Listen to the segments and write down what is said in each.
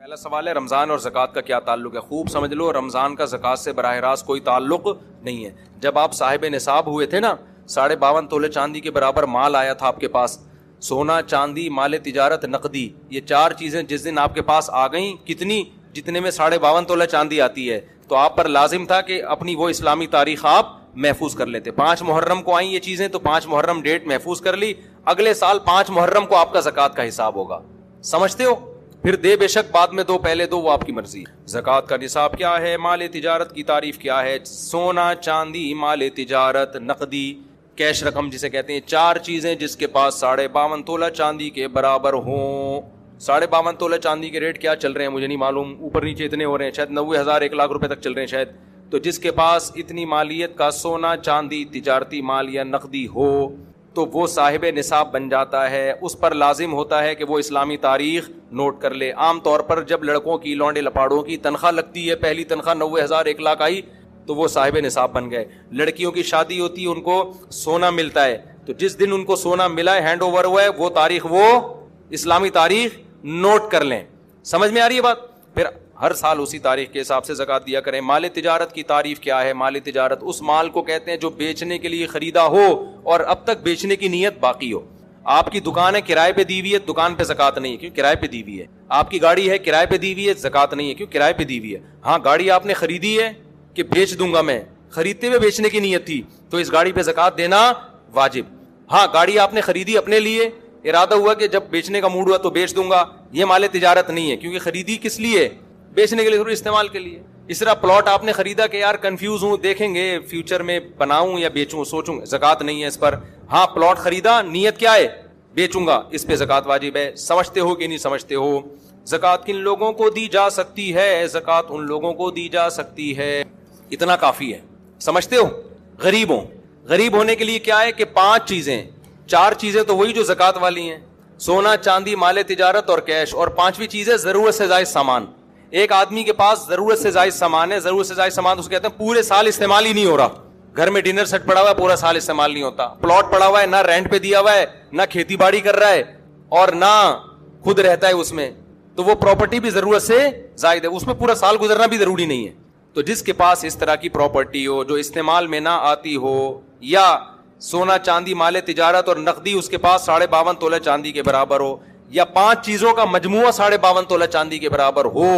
پہلا سوال ہے رمضان اور زکوٰۃ کا کیا تعلق ہے؟ خوب سمجھ لو، رمضان کا زکوٰۃ سے براہ راست کوئی تعلق نہیں ہے۔ جب آپ صاحب نصاب ہوئے تھے نا، 52.5 تولے چاندی کے برابر مال آیا تھا آپ کے پاس، سونا، چاندی، مال تجارت، نقدی، یہ 4 چیزیں جس دن آپ کے پاس آ گئیں، کتنی؟ جتنے میں 52.5 تولہ چاندی آتی ہے، تو آپ پر لازم تھا کہ اپنی وہ اسلامی تاریخ آپ محفوظ کر لیتے۔ 5 محرم کو آئیں یہ چیزیں، تو 5 محرم ڈیٹ محفوظ کر لی، اگلے سال 5 محرم کو آپ کا زکوٰۃ کا حساب ہوگا۔ سمجھتے ہو؟ پھر دے بے شک، بعد میں دو، پہلے دو، وہ آپ کی مرضی ہے۔ زکوٰۃ کا نصاب کیا ہے؟ مال تجارت کی تعریف کیا ہے؟ سونا، چاندی، مال تجارت، نقدی، کیش رقم جسے کہتے ہیں، 4 چیزیں جس کے پاس 52.5 تولہ چاندی کے برابر ہوں۔ 52.5 تولہ چاندی کے ریٹ کیا چل رہے ہیں مجھے نہیں معلوم، اوپر نیچے اتنے ہو رہے ہیں، شاید 90,000 1 لاکھ روپے تک چل رہے ہیں شاید۔ تو جس کے پاس اتنی مالیت کا سونا، چاندی، تجارتی مال یا نقدی ہو تو وہ صاحب نصاب بن جاتا ہے۔ اس پر لازم ہوتا ہے کہ وہ اسلامی تاریخ نوٹ کر لے۔ عام طور پر جب لڑکوں کی، لونڈے لپاڑوں کی تنخواہ لگتی ہے، پہلی تنخواہ 90,000 1 لاکھ آئی تو وہ صاحب نصاب بن گئے۔ لڑکیوں کی شادی ہوتی ہے، ان کو سونا ملتا ہے، تو جس دن ان کو سونا ملا ہے، ہینڈ اوور ہوا ہے، وہ تاریخ، وہ اسلامی تاریخ نوٹ کر لیں۔ سمجھ میں آ رہی ہے بات؟ پھر ہر سال اسی تاریخ کے حساب سے زکوٰۃ دیا کریں۔ مال تجارت کی تعریف کیا ہے؟ مال تجارت اس مال کو کہتے ہیں جو بیچنے کے لیے خریدا ہو اور اب تک بیچنے کی نیت باقی ہو۔ آپ کی دکان ہے، کرائے پہ دی ہوئی ہے، دکان پہ زکوٰۃ نہیں ہے کیوں؟ کرائے پہ دی ہوئی ہے۔ آپ کی گاڑی ہے، کرائے پہ دی ہوئی ہے، زکوٰۃ نہیں ہے کیوں؟ کرائے پہ دی ہوئی ہے۔ ہاں، گاڑی آپ نے خریدی ہے کہ بیچ دوں گا میں، خریدتے ہوئے بیچنے کی نیت تھی تو اس گاڑی پہ زکوٰۃ دینا واجب۔ ہاں، گاڑی آپ نے خریدی اپنے لیے، ارادہ ہوا کہ جب بیچنے کا موڈ ہوا تو بیچ دوں گا، یہ مال تجارت نہیں ہے کیونکہ خریدی کس لیے؟ بیچنے کے لیے، ضرور استعمال کے لیے۔ اس طرح پلاٹ آپ نے خریدا کہ یار کنفیوز ہوں، دیکھیں گے فیوچر میں بناؤں یا بیچوں، سوچوں، زکوٰۃ نہیں ہے اس پر۔ ہاں، پلاٹ خریدا، نیت کیا ہے؟ بیچوں گا، اس پہ زکوٰۃ واجب ہے۔ سمجھتے ہو کہ نہیں سمجھتے ہو؟ زکوٰۃ کن لوگوں کو دی جا سکتی ہے؟ زکوٰۃ ان لوگوں کو دی جا سکتی ہے، اتنا کافی ہے۔ سمجھتے ہو؟ غریبوں، غریب ہونے کے لیے کیا ہے کہ 5 چیزیں، 4 چیزیں تو وہی جو زکوٰۃ والی ہیں، سونا، چاندی، مال تجارت اور کیش، اور 5ویں چیز ہے ضرورت سے زائد سامان۔ ایک آدمی کے پاس ضرورت سے زائد سامان ہے، ضرورت سے زائد سامان اس کو کہتے ہیں پورے سال استعمال ہی نہیں ہو رہا۔ گھر میں ڈنر سیٹ پڑا ہوا ہے، پورا سال استعمال نہیں ہوتا۔ پلاٹ پڑا ہوا ہے، نہ رینٹ پہ دیا ہوا ہے، نہ کھیتی باڑی کر رہا ہے، اور نہ خود رہتا ہے اس میں، تو وہ پراپرٹی بھی ضرورت سے زائد ہے، اس میں پورا سال گزرنا بھی ضروری نہیں ہے۔ تو جس کے پاس اس طرح کی پراپرٹی ہو جو استعمال میں نہ آتی ہو، یا سونا، چاندی، مال تجارت اور نقدی اس کے پاس 52.5 تولہ چاندی کے برابر ہو، یا 5 چیزوں کا مجموعہ 52.5 تولہ چاندی کے برابر ہو،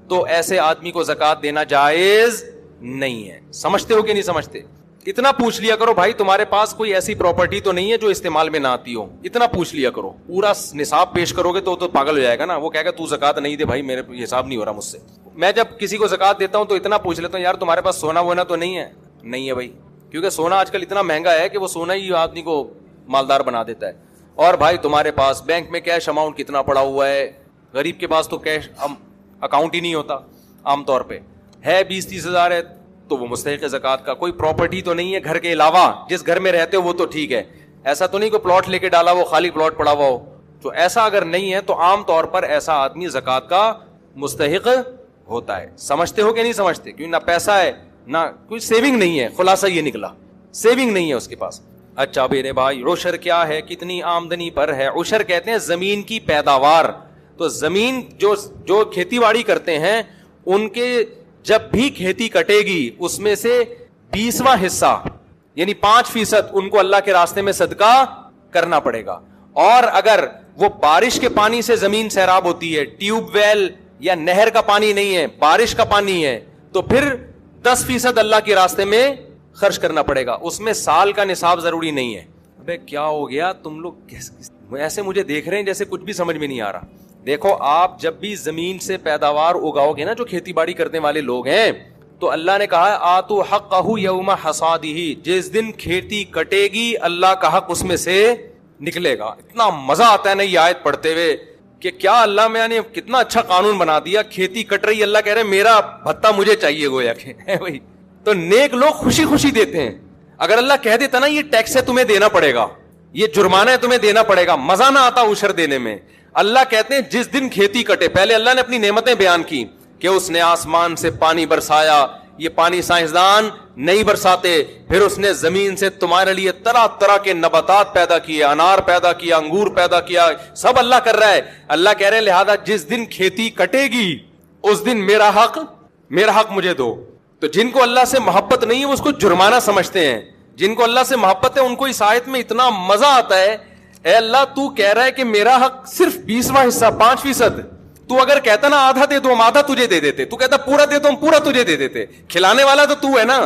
تو ایسے آدمی کو زکوٰۃ دینا جائز نہیں ہے۔ سمجھتے ہو کہ نہیں سمجھتے؟ اتنا پوچھ لیا کرو بھائی، تمہارے پاس کوئی ایسی پراپرٹی تو نہیں ہے جو استعمال میں نہ آتی ہو، اتنا پوچھ لیا کرو۔ پورا نصاب پیش کرو گے تو پاگل ہو جائے گا نا، وہ کہے گا تو زکوٰۃ نہیں دے بھائی، میرے حساب نہیں ہو رہا مجھ سے۔ میں جب کسی کو زکوٰۃ دیتا ہوں تو اتنا پوچھ لیتا ہوں، یار تمہارے پاس سونا وونا تو نہیں ہے؟ نہیں ہے بھائی، کیونکہ سونا آج کل اتنا مہنگا ہے کہ وہ سونا ہی آدمی کو مالدار بنا دیتا ہے۔ اور بھائی تمہارے پاس بینک میں کیش اماؤنٹ کتنا پڑا ہوا ہے؟ غریب کے پاس تو کیش اکاؤنٹ ہی نہیں ہوتا عام طور پہ، ہے 20-30 ہزار ہے تو وہ مستحق زکوٰۃ کا۔ کوئی پراپرٹی تو نہیں ہے گھر کے علاوہ، جس گھر میں رہتے ہو وہ تو ٹھیک ہے، ایسا تو نہیں کوئی پلاٹ لے کے ڈالا وہ خالی پلاٹ پڑا ہوا ہو، تو ایسا اگر نہیں ہے تو عام طور پر ایسا آدمی زکوٰۃ کا مستحق ہوتا ہے۔ سمجھتے ہو کہ نہیں سمجھتے؟ کیوں؟ نہ پیسہ ہے، نہ کوئی سیونگ نہیں ہے، خلاصہ یہ نکلا سیونگ نہیں ہے اس کے پاس۔ اچھا میرے بھائی، عشر کیا ہے؟ کتنی آمدنی پر ہے؟ عشر کہتے ہیں زمین کی پیداوار، تو زمین جو کھیتی باڑی کرتے ہیں ان کے جب بھی کھیتی کٹے گی اس میں سے 20واں حصہ یعنی 5% ان کو اللہ کے راستے میں صدقہ کرنا پڑے گا۔ اور اگر وہ بارش کے پانی سے زمین سیراب ہوتی ہے، ٹیوب ویل یا نہر کا پانی نہیں ہے، بارش کا پانی ہے، تو پھر 10% اللہ کے راستے میں خرچ کرنا پڑے گا۔ اس میں سال کا نصاب ضروری نہیں ہے۔ ابے کیا ہو گیا تم لوگ ایسے مجھے دیکھ رہے ہیں جیسے کچھ بھی سمجھ میں نہیں آ رہا۔ دیکھو، آپ جب بھی زمین سے پیداوار اگاؤ گے نا، جو کھیتی باڑی کرنے والے لوگ ہیں، تو اللہ نے کہا ہے آتو حقہ یوم حصادہ، جس دن کھیتی کٹے گی اللہ کا حق اس میں سے نکلے گا۔ اتنا مزہ آتا ہے نا یہ آیت پڑھتے ہوئے کہ کیا اللہ میں نے کتنا اچھا قانون بنا دیا، کھیتی کٹ رہی، اللہ کہہ رہے میرا بھتہ مجھے چاہیے، گویا کہ بھائی۔ تو نیک لوگ خوشی خوشی دیتے ہیں۔ اگر اللہ کہہ دیتا نا یہ ٹیکس ہے تمہیں دینا پڑے گا، یہ جرمانہ ہے تمہیں دینا پڑے گا، مزہ نہ آتا عشر دینے میں۔ اللہ کہتے ہیں جس دن کھیتی کٹے، پہلے اللہ نے اپنی نعمتیں بیان کی کہ اس نے آسمان سے پانی برسایا، یہ پانی سائنسدان نہیں برساتے. پھر اس نے زمین سے تمہارے لیے طرح طرح کے نباتات پیدا کیے, انار پیدا کیا, انگور پیدا کیا, سب اللہ کر رہا ہے. اللہ کہہ رہے ہیں لہذا جس دن کھیتی کٹے گی اس دن میرا حق مجھے دو. تو جن کو اللہ سے محبت نہیں ہے وہ اس کو جرمانہ سمجھتے ہیں, جن کو اللہ سے محبت ہے ان کو اس آیت میں اتنا مزہ آتا ہے. اے اللہ تو کہہ رہا ہے کہ میرا حق صرف 20واں حصہ 5%. تو اگر کہتا نا آدھا دے دو ہم آدھا تجھے دے دیتے, تو کہتا پورا دے دو ہم پورا تجھے دے دیتے. کھلانے والا تو ہے نا.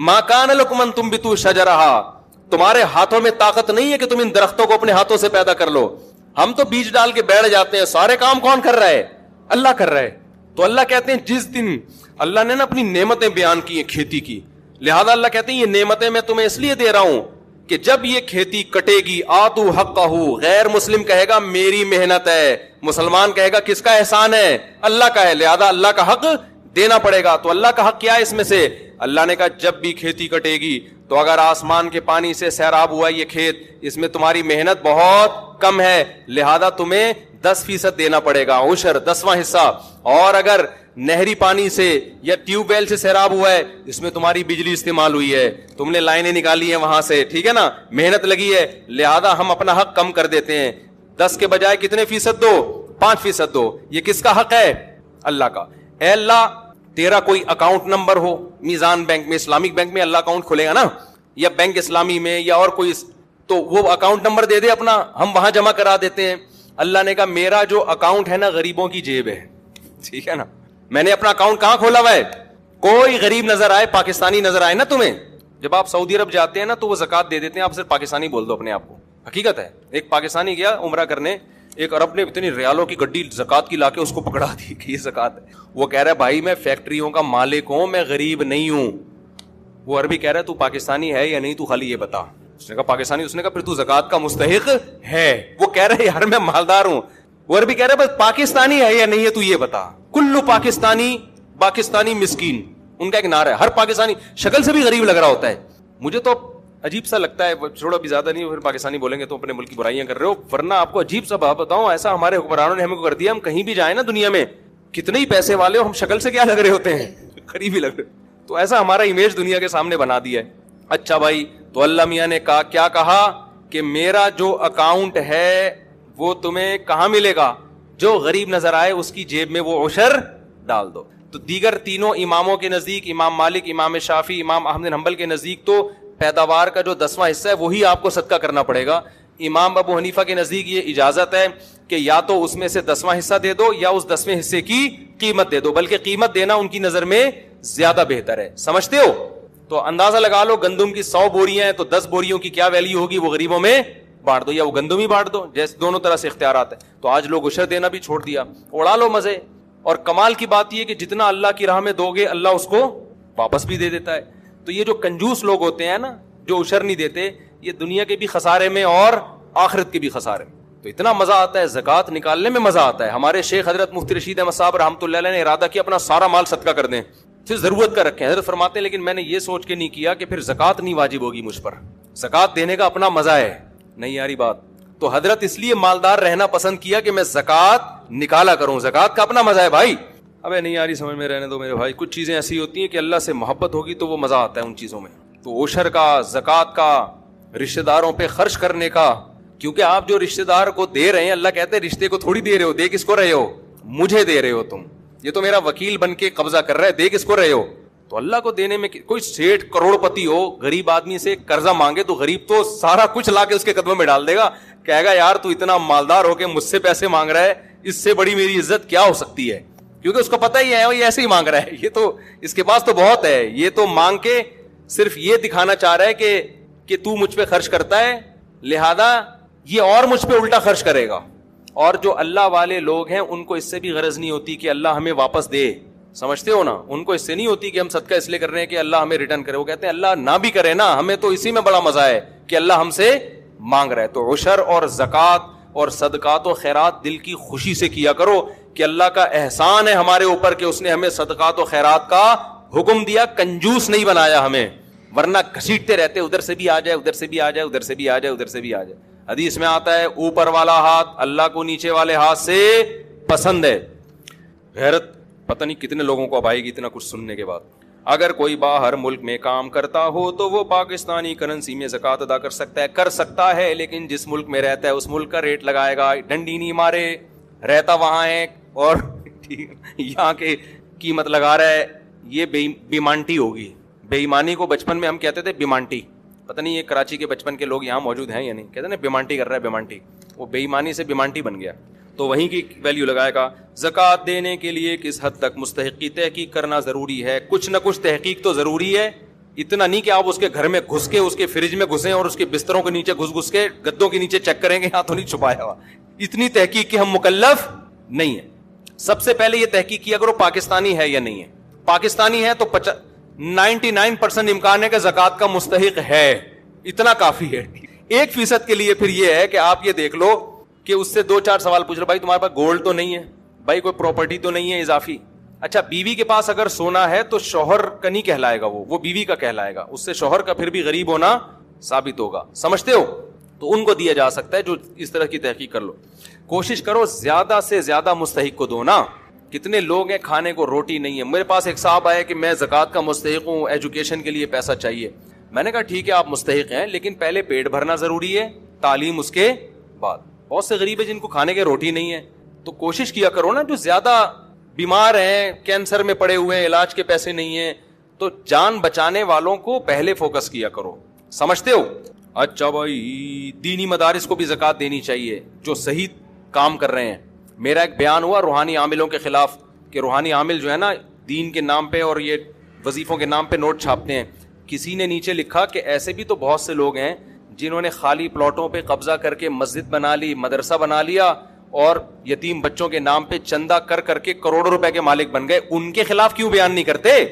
ما کان لکم ان تنبتوا شجرہا, تمہارے ہاتھوں میں طاقت نہیں ہے کہ تم ان درختوں کو اپنے ہاتھوں سے پیدا کر لو. ہم تو بیج ڈال کے بیٹھ جاتے ہیں, سارے کام کون کر رہا ہے؟ اللہ کر رہا ہے. تو اللہ کہتے ہیں جس دن اللہ نے نا اپنی نعمتیں بیان کی ہیں کھیتی کی, لہذا اللہ کہتے ہیں یہ نعمتیں میں تمہیں اس لیے دے رہا ہوں کہ جب یہ کھیتی کٹے گی آتو حقہ, غیر مسلم کہے گا میری محنت ہے, مسلمان کہے گا کس کا احسان ہے؟ اللہ کا ہے, لہذا اللہ کا حق دینا پڑے گا. تو اللہ کا حق کیا ہے اس میں سے؟ اللہ نے کہا جب بھی کھیتی کٹے گی تو اگر آسمان کے پانی سے سیراب ہوا یہ کھیت, اس میں تمہاری محنت بہت کم ہے, لہذا تمہیں 10% دینا پڑے گا, عشر 10واں حصہ. اور اگر نہری پانی سے یا ٹیوب ویل سے سیراب ہوا ہے, اس میں تمہاری بجلی استعمال ہوئی ہے, تم نے لائنیں نکالی ہیں وہاں سے, ٹھیک ہے نا, محنت لگی ہے, لہذا ہم اپنا حق کم کر دیتے ہیں. 10 کے بجائے کتنے فیصد دو؟ 5% دو. یہ کس کا حق ہے؟ اللہ کا. اے اللہ تیرا کوئی اکاؤنٹ نمبر ہو میزان بینک میں, اسلامک بینک میں اللہ اکاؤنٹ کھلے گا نا, یا بینک اسلامی میں یا اور کوئی, تو وہ اکاؤنٹ نمبر دے دے اپنا, ہم وہاں جمع کرا دیتے ہیں. اللہ نے کہا میرا جو اکاؤنٹ ہے نا غریبوں کی جیب ہے, ٹھیک ہے نا, میں نے اپنا اکاؤنٹ کہاں کھولا ہوا ہے؟ کوئی غریب نظر آئے, پاکستانی نظر آئے نا تمہیں, جب آپ سعودی عرب جاتے ہیں نا تو وہ زکات دے دیتے ہیں, آپ صرف پاکستانی بول دو اپنے آپ کو, حقیقت ہے. ایک پاکستانی گیا عمرہ کرنے, ایک عرب نے اتنی ریالوں کی گڈی زکات کی لا کے اس کو پکڑا دی کہ یہ زکات ہے. وہ کہہ رہا ہے بھائی میں فیکٹریوں کا مالک ہوں, میں غریب نہیں ہوں. وہ عربی کہہ رہا ہے تو پاکستانی ہے یا نہیں, تو خالی یہ بتا. اس نے کہا پاکستانی. اس نے کہا پھر تو زکات کا مستحق ہے. وہ کہہ رہے یار میں مالدار ہوں. وہ عربی کہہ رہا ہے بس پاکستانی ہے یا نہیں ہے تو یہ بتا. کلو پاکستانی مسکین, ان کا ایک نعرہ ہے. ہر پاکستانی شکل سے بھی غریب لگ رہا ہوتا ہے. مجھے تو عجیب سا لگتا ہے, چھوڑا بھی زیادہ نہیں, پھر پاکستانی بولیں گے تو اپنے ملک کی برائیاں کر رہے ہو, ورنہ آپ کو عجیب سا بات بتاؤں, ایسا ہمارے حکمرانوں نے ہمیں کو کر دیا, ہم کہیں بھی جائیں نا دنیا میں, کتنے ہی پیسے والے ہو, ہم شکل سے کیا لگ رہے ہوتے ہیں؟ غریب ہی لگ رہے. تو ایسا ہمارا امیج دنیا کے سامنے بنا دیا ہے. اچھا بھائی, تو اللہ میاں نے کہا کیا کہا کہ میرا جو اکاؤنٹ ہے وہ تمہیں کہاں ملے گا؟ جو غریب نظر آئے اس کی جیب میں وہ عشر ڈال دو. تو دیگر تینوں اماموں کے نزدیک, امام مالک, امام شافعی, امام احمد بن حنبل کے نزدیک تو پیداوار کا جو 10واں حصہ ہے وہی آپ کو صدقہ کرنا پڑے گا. امام ابو حنیفہ کے نزدیک یہ اجازت ہے کہ یا تو اس میں سے 10واں حصہ دے دو یا اس 10ویں حصے کی قیمت دے دو, بلکہ قیمت دینا ان کی نظر میں زیادہ بہتر ہے. سمجھتے ہو؟ تو اندازہ لگا لو گندم کی 100 بوریاں ہیں تو 10 بوریوں کی کیا ویلیو ہوگی, وہ غریبوں میں بانٹ دو یا وہ گندم ہی بانٹ دو, جیسے دونوں طرح سے اختیارات ہیں. تو آج لوگ عشر دینا بھی چھوڑ دیا, اڑا لو مزے. اور کمال کی بات یہ کہ جتنا اللہ کی راہ میں دو گے اللہ اس کو واپس بھی دے دیتا ہے. تو یہ جو کنجوس لوگ ہوتے ہیں نا جو عشر نہیں دیتے, یہ دنیا کے بھی خسارے میں اور آخرت کے بھی خسارے میں. تو اتنا مزہ آتا ہے زکات نکالنے میں, مزہ آتا ہے. ہمارے شیخ حضرت مفتی رشید احمد صاحب رحمۃ اللہ علیہ نے ارادہ کیا اپنا سارا مال صدقہ کر دیں, صرف ضرورت کا رکھیں. حضرت فرماتے ہیں لیکن میں نے یہ سوچ کے نہیں کیا کہ پھر زکات نہیں واجب ہوگی مجھ پر, زکات دینے کا اپنا مزہ ہے. نہیں یاری بات. تو حضرت اس لیے مالدار رہنا پسند کیا کہ میں زکات نکالا کروں, زکات کا اپنا مزہ ہے بھائی. ابے نہیں یاری سمجھ میں رہنے دو میرے بھائی, کچھ چیزیں ایسی ہوتی ہیں کہ اللہ سے محبت ہوگی تو وہ مزہ آتا ہے ان چیزوں میں. تو عشر کا, زکات کا, رشتہ داروں پہ خرچ کرنے کا, کیونکہ آپ جو رشتہ دار کو دے رہے ہیں اللہ کہتے ہیں رشتے کو تھوڑی دے رہے ہو, دے کس کو رہے ہو؟ مجھے دے رہے ہو تم. یہ تو میرا وکیل بن کے قبضہ کر رہا ہے, دے کس کو رہے ہو؟ تو اللہ کو دینے میں. کوئی سیٹھ کروڑ پتی ہو غریب آدمی سے قرضہ مانگے تو غریب تو سارا کچھ لا کے اس کے قدموں میں ڈال دے گا, کہے گا یار تو اتنا مالدار ہو کے مجھ سے پیسے مانگ رہا ہے, اس سے بڑی میری عزت کیا ہو سکتی ہے. کیونکہ اس کو پتہ ہی ہے وہ ایسے ہی مانگ رہا ہے, یہ تو اس کے پاس تو بہت ہے, یہ تو مانگ کے صرف یہ دکھانا چاہ رہا ہے کہ تو مجھ پہ خرچ کرتا ہے, لہذا یہ اور مجھ پہ الٹا خرچ کرے گا. اور جو اللہ والے لوگ ہیں ان کو اس سے بھی غرض نہیں ہوتی کہ اللہ ہمیں واپس دے. سمجھتے ہو نا, ان کو اس سے نہیں ہوتی کہ ہم صدقہ اس لیے کر رہے ہیں کہ اللہ ہمیں ریٹرن کرے. وہ کہتے ہیں اللہ نہ بھی کرے نا, ہمیں تو اسی میں بڑا مزہ ہے کہ اللہ ہم سے مانگ رہا ہے. تو عشر اور زکات اور صدقات و خیرات دل کی خوشی سے کیا کرو کہ اللہ کا احسان ہے ہمارے اوپر کہ اس نے ہمیں صدقات و خیرات کا حکم دیا, کنجوس نہیں بنایا ہمیں, ورنہ گھسیٹتے رہتے ادھر سے بھی آ جائے, ادھر سے بھی آ جائے, ادھر سے بھی آ جائے, ادھر سے بھی آ جائے. حدیث میں آتا ہے اوپر والا ہاتھ اللہ کو نیچے والے ہاتھ سے پسند ہے. غیرت پتہ نہیں کتنے لوگوں کو اب آئے گی اتنا کچھ سننے کے بعد. اگر کوئی باہر ملک میں کام کرتا ہو تو وہ پاکستانی کرنسی میں زکوٰۃ ادا کر سکتا ہے لیکن جس ملک میں رہتا ہے اس ملک کا ریٹ لگائے گا. ڈنڈی نہیں مارے, رہتا وہاں ہے اور یہاں کے قیمت لگا رہا ہے, یہ بیمانٹی ہوگی. بے ایمانی کو بچپن میں ہم کہتے تھے بیمانٹی. پتہ نہیں یہ کراچی کے بچپن کے لوگ یہاں موجود ہیں یا نہیں, کہتے ہیں نا بیمانٹی کر رہا ہے بیمانٹی. وہ بے ایمانی سے بیمانٹی بن گیا, تو وہیں کی ویلیو لگائے گا. زکوٰۃ دینے کے لیے کس حد تک مستحقی تحقیق کرنا ضروری ہے؟ کچھ نہ کچھ تحقیق تو ضروری ہے. اتنا نہیں کہ آپ اس کے گھر میں گھس کے اس کے فریج میں گھسیں اور اس کے بستروں کے نیچے گھس کے گدوں کے نیچے چیک کریں گے یہاں تو نہیں چھپایا ہوا. اتنی تحقیق کے ہم مکلف نہیں ہیں. سب سے پہلے یہ تحقیق کیا کرو پاکستانی ہے یا نہیں ہے. پاکستانی ہے تو 99% امکان ہے کہ زکوٰۃ کا مستحق ہے, اتنا کافی ہے. 1% کے لیے پھر یہ ہے کہ آپ یہ دیکھ لو کہ اس سے 2-4 سوال پوچھ لو. بھائی تمہارے پاس گولڈ تو نہیں ہے, بھائی کوئی پراپرٹی تو نہیں ہے اضافی. اچھا بیوی کے پاس اگر سونا ہے تو شوہر کا نہیں کہلائے گا, وہ بیوی کا کہلائے گا. اس سے شوہر کا پھر بھی غریب ہونا ثابت ہوگا, سمجھتے ہو؟ تو ان کو دیا جا سکتا ہے جو اس طرح کی تحقیق کر لو. کوشش کرو زیادہ سے زیادہ مستحق کو دو نا. کتنے لوگ ہیں کھانے کو روٹی نہیں ہے. میرے پاس ایک صاحب آئے کہ میں زکوٰۃ کا مستحق ہوں, ایجوکیشن کے لیے پیسہ چاہیے. میں نے کہا ٹھیک ہے آپ مستحق ہیں لیکن پہلے پیٹ بھرنا ضروری ہے, تعلیم اس کے بعد. بہت سے غریب ہیں جن کو کھانے کے روٹی نہیں ہے, تو کوشش کیا کرو نا. جو زیادہ بیمار ہیں, کینسر میں پڑے ہوئے ہیں, علاج کے پیسے نہیں ہیں, تو جان بچانے والوں کو پہلے فوکس کیا کرو, سمجھتے ہو؟ اچھا بھائی دینی مدارس کو بھی زکوٰۃ دینی چاہیے جو صحیح کام کر رہے ہیں. میرا ایک بیان ہوا روحانی عاملوں کے خلاف کہ روحانی عامل جو ہے نا دین کے نام پہ اور یہ وظیفوں کے نام پہ نوٹ چھاپتے ہیں. کسی نے نیچے لکھا کہ ایسے بھی تو بہت سے لوگ ہیں جنہوں نے خالی پلاٹوں پہ قبضہ کر کے مسجد بنا لی, مدرسہ بنا لیا اور یتیم بچوں کے نام پہ چندہ کر کے کروڑوں روپے کے مالک بن گئے. ان کے خلاف کیوں بیان نہیں کرتے؟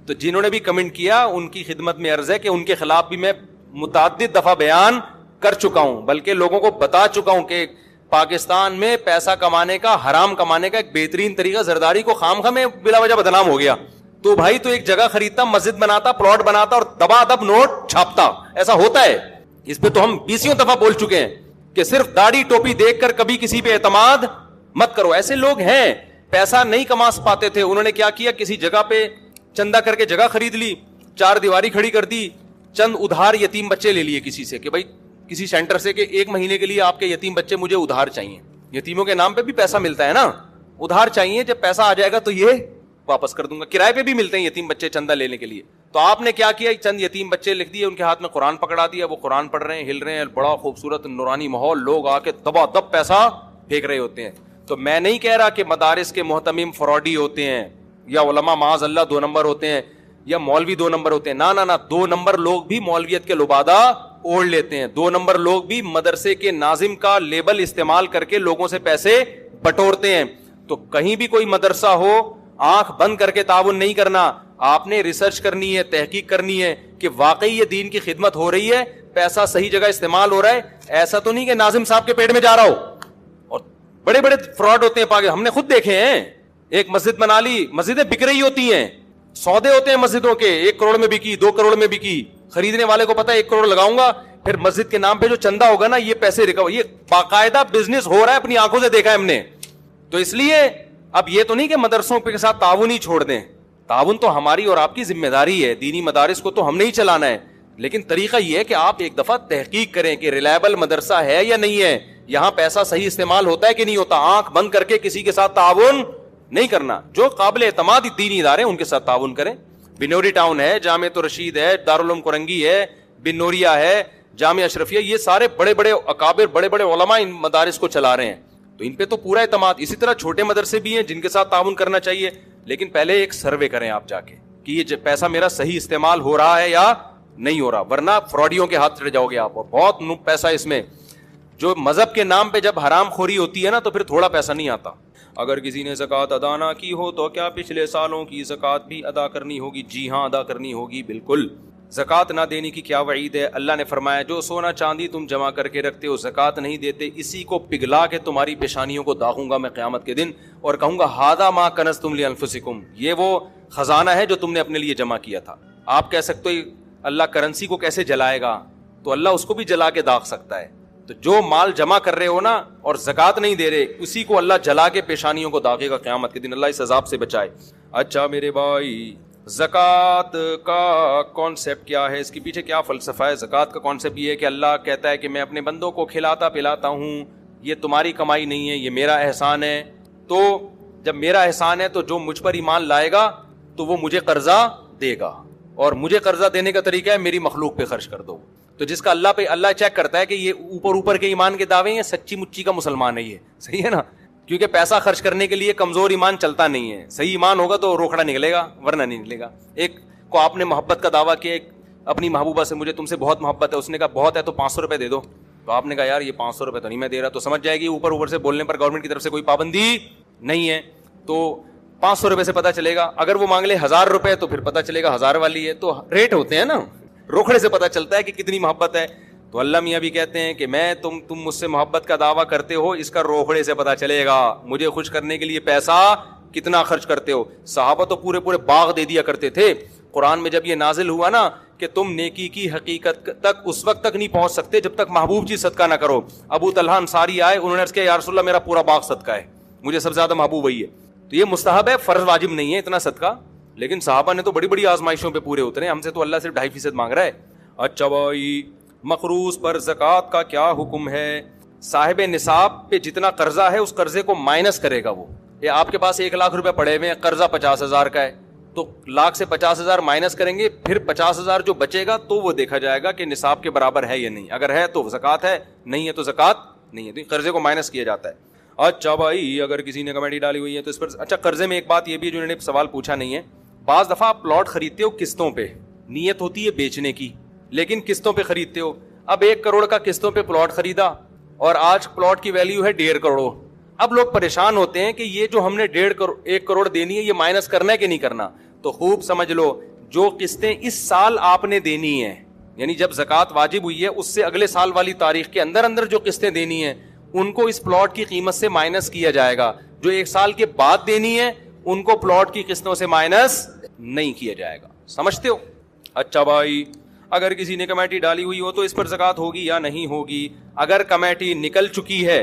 تو جنہوں نے بھی کمنٹ کیا ان کی خدمت میں عرض ہے کہ ان کے خلاف بھی میں متعدد دفعہ بیان کر چکا ہوں, بلکہ لوگوں کو بتا چکا ہوں کہ پاکستان میں پیسہ کمانے کا, حرام کمانے کا ایک بہترین طریقہ زرداری کو خام خواہ میں بلا وجہ بدنام ہو گیا. تو بھائی تو ایک جگہ خریدتا, مسجد بناتا, پلاٹ بناتا اور دبا دب نوٹ چھاپتا. ایسا ہوتا ہے. اس پہ تو ہم 20 دفعہ بول چکے ہیں کہ صرف داڑھی ٹوپی دیکھ کر کبھی کسی پہ اعتماد مت کرو. ایسے لوگ ہیں پیسہ نہیں کما پاتے تھے, انہوں نے کیا کیا, کسی جگہ پہ چندہ کر کے جگہ خرید لی, 4 دیواری کھڑی کر دی, چند ادھار یتیم بچے لے لیے کسی سے کہ بھائی کسی سینٹر سے کہ 1 مہینے کے لیے آپ کے یتیم بچے مجھے ادھار چاہیے. یتیموں کے نام پہ بھی پیسہ ملتا ہے نا, ادھار چاہیے, جب پیسہ آ جائے گا تو یہ واپس کر دوں گا. کرائے پہ بھی ملتے ہیں یتیم بچے چندہ لینے کے لیے. تو آپ نے کیا کیا, چند یتیم بچے لکھ دیے, ان کے ہاتھ میں قرآن پکڑا دیا, وہ قرآن پڑھ رہے ہیں, ہل رہے ہیں, بڑا خوبصورت نورانی ماحول, لوگ آ کے دبا دب پیسہ پھینک رہے ہوتے ہیں. تو میں نہیں کہہ رہا کہ مدارس کے محتمم فراڈی ہوتے ہیں یا علماء معاذ اللہ 2 نمبر ہوتے ہیں یا مولوی 2 نمبر ہوتے ہیں. نہ 2 نمبر لوگ بھی مولویت کے لبادہ اوڑھ لیتے ہیں. 2 نمبر لوگ بھی مدرسے کے ناظم کا لیبل استعمال کر کے لوگوں سے پیسے بٹورتے ہیں. تو کہیں بھی کوئی مدرسہ ہو, آنکھ بند کر کے تعاون نہیں کرنا. آپ نے ریسرچ کرنی ہے, تحقیق کرنی ہے کہ واقعی یہ دین کی خدمت ہو رہی ہے, پیسہ صحیح جگہ استعمال ہو رہا ہے. ایسا تو نہیں کہ ناظم صاحب کے پیٹ میں جا رہا ہو. اور بڑے بڑے فراڈ ہوتے ہیں, ہم نے خود دیکھے ہیں. ایک مسجد بنا لی, مسجدیں بک رہی ہوتی ہیں, سودے ہوتے ہیں مسجدوں کے, 1 کروڑ میں بکی, 2 کروڑ میں بکی. خریدنے والے کو پتا ہے 1 کروڑ لگاؤں گا, پھر مسجد کے نام پہ جو چندہ ہوگا نا یہ پیسے ریکور. یہ باقاعدہ بزنس ہو رہا ہے, اپنی آنکھوں سے دیکھا ہے ہم نے. تو اس لیے اب یہ تو نہیں کہ مدرسوں کے ساتھ تعاون ہی چھوڑ دیں. تعاون تو ہماری اور آپ کی ذمہ داری ہے. دینی مدارس کو تو ہم نے ہی چلانا ہے, لیکن طریقہ یہ ہے کہ آپ ایک دفعہ تحقیق کریں کہ ریلائبل مدرسہ ہے یا نہیں ہے, یہاں پیسہ صحیح استعمال ہوتا ہے کہ نہیں ہوتا. آنکھ بند کر کے کسی کے ساتھ تعاون نہیں کرنا. جو قابل اعتماد دینی ادارے ان کے ساتھ تعاون کریں. بنوری ٹاؤن ہے, جامعۃ الرشید ہے, دارالعلوم کرنگی ہے, بنوریا ہے, جامعہ اشرفیہ, یہ سارے بڑے بڑے اکابر, بڑے بڑے علماء ان مدارس کو چلا رہے ہیں, تو ان پہ تو پورا اعتماد. اسی طرح چھوٹے مدرسے بھی ہیں جن کے ساتھ تعاون کرنا چاہیے, لیکن پہلے ایک سروے کریں آپ جا کے کہ یہ پیسہ میرا صحیح استعمال ہو رہا ہے یا نہیں ہو رہا, ورنہ فراڈیوں کے ہاتھ چڑھ جاؤ گے آپ. اور بہت پیسہ اس میں, جو مذہب کے نام پہ جب حرام خوری ہوتی ہے نا تو پھر تھوڑا پیسہ نہیں آتا. اگر کسی نے زکوٰۃ ادا نہ کی ہو تو کیا پچھلے سالوں کی زکوٰۃ بھی ادا کرنی ہوگی؟ جی ہاں, ادا کرنی ہوگی بالکل. زکوٰۃ نہ دینے کی کیا وعید ہے؟ اللہ نے فرمایا جو سونا چاندی تم جمع کر کے رکھتے ہو, زکوٰۃ نہیں دیتے, اسی کو پگھلا کے تمہاری پیشانیوں کو داغوں گا میں قیامت کے دن, اور کہوں گا ھذا ما کنزتم لانفسکم, یہ وہ خزانہ ہے جو تم نے اپنے لیے جمع کیا تھا. آپ کہہ سکتے ہو اللہ کرنسی کو کیسے جلائے گا, تو اللہ اس کو بھی جلا کے داغ سکتا ہے. تو جو مال جمع کر رہے ہو نا اور زکوٰۃ نہیں دے رہے, اسی کو اللہ جلا کے پیشانیوں کو داغے گا قیامت کے دن. اللہ اس عذاب سے بچائے. اچھا میرے بھائی, زکوٰۃ کا کانسیپٹ کیا ہے, اس کے پیچھے کیا فلسفہ ہے؟ زکوٰۃ کا کانسیپٹ یہ ہے کہ اللہ کہتا ہے کہ میں اپنے بندوں کو کھلاتا پلاتا ہوں, یہ تمہاری کمائی نہیں ہے, یہ میرا احسان ہے. تو جب میرا احسان ہے تو جو مجھ پر ایمان لائے گا تو وہ مجھے قرضہ دے گا, اور مجھے قرضہ دینے کا طریقہ ہے میری مخلوق پہ خرچ کر دو. تو جس کا اللہ پہ, اللہ چیک کرتا ہے کہ یہ اوپر کے ایمان کے دعوے ہیں, سچی مچی کا مسلمان ہے یہ, صحیح ہے نا, کیونکہ پیسہ خرچ کرنے کے لیے کمزور ایمان چلتا نہیں ہے. صحیح ایمان ہوگا تو روکڑا نکلے گا, ورنہ نہیں نکلے گا. ایک کو آپ نے محبت کا دعویٰ کیا اپنی محبوبہ سے, مجھے تم سے بہت محبت ہے, اس نے کہا بہت ہے تو 500 روپے دے دو. تو آپ نے کہا یار یہ 500 روپے تو نہیں میں دے رہا, تو سمجھ جائے گی اوپر سے بولنے پر گورنمنٹ کی طرف سے کوئی پابندی نہیں ہے. تو 500 روپے سے پتہ چلے گا. اگر وہ مانگ لے 1000 روپے تو پھر پتہ چلے گا 1000 والی ہے. تو ریٹ ہوتے ہیں نا, روکڑے سے پتہ چلتا ہے کہ کتنی محبت ہے. تو اللہ میاں بھی کہتے ہیں کہ میں تم مجھ سے محبت کا دعویٰ کرتے ہو, اس کا روکڑے سے پتہ چلے گا مجھے خوش کرنے کے لیے پیسہ کتنا خرچ کرتے ہو. صحابہ تو پورے باغ دے دیا کرتے تھے. قرآن میں جب یہ نازل ہوا نا کہ تم نیکی کی حقیقت تک اس وقت تک نہیں پہنچ سکتے جب تک محبوب چیز صدقہ نہ کرو. ابو طلحہ انصاری آئے, انہوں نے عرض کیا یا رسول اللہ میرا پورا باغ صدقہ ہے, مجھے سب سے زیادہ محبوب وہی ہے. تو یہ مستحب ہے, فرض واجب نہیں ہے اتنا صدقہ. لیکن صحابہ نے تو بڑی بڑی آزمائشوں پہ پورے اترے, ہم سے تو اللہ صرف 2.5% مانگ رہا ہے. اچھا بھائی, مقروض پر زکوٰۃ کا کیا حکم ہے؟ صاحب نصاب پہ جتنا قرضہ ہے اس قرضے کو مائنس کرے گا وہ. یہ آپ کے پاس 1 لاکھ روپے پڑے ہوئے ہیں, قرضہ 50,000 کا ہے, تو لاکھ سے 50,000 مائنس کریں گے, پھر 50,000 جو بچے گا تو وہ دیکھا جائے گا کہ نصاب کے برابر ہے یا نہیں. اگر ہے تو زکوٰۃ ہے, نہیں ہے تو زکوٰۃ نہیں ہے. تو قرضے کو مائنس کیا جاتا ہے. اچھا بھائی, اگر کسی نے کمیٹی ڈالی ہوئی ہے تو اس پر اچھا قرضے میں ایک بات یہ بھی ہے جو انہوں نے سوال پوچھا نہیں ہے. بعض دفعہ آپ پلاٹ خریدتے ہو قسطوں پہ, نیت ہوتی ہے بیچنے کی لیکن قسطوں پہ خریدتے ہو. اب 1 کروڑ کا قسطوں پہ پلاٹ خریدا اور آج پلاٹ کی ویلیو ہے 1.5 کروڑ. اب لوگ پریشان ہوتے ہیں کہ یہ جو ہم نے 1 کروڑ دینی ہے یہ مائنس کرنا ہے کہ نہیں کرنا. تو خوب سمجھ لو, جو قسطیں اس سال آپ نے دینی ہیں, یعنی جب زکوٰۃ واجب ہوئی ہے اس سے اگلے سال والی تاریخ کے اندر جو قسطیں دینی ہیں ان کو اس پلاٹ کی قیمت سے مائنس کیا جائے گا. جو 1 سال کے بعد دینی ہے ان کو پلاٹ کی قسطوں سے مائنس نہیں کیا جائے گا. سمجھتے ہو؟ اچھا بھائی, اگر کسی نے کمیٹی ڈالی ہوئی ہو تو اس پر زکوٰۃ ہوگی یا نہیں ہوگی؟ اگر کمیٹی نکل چکی ہے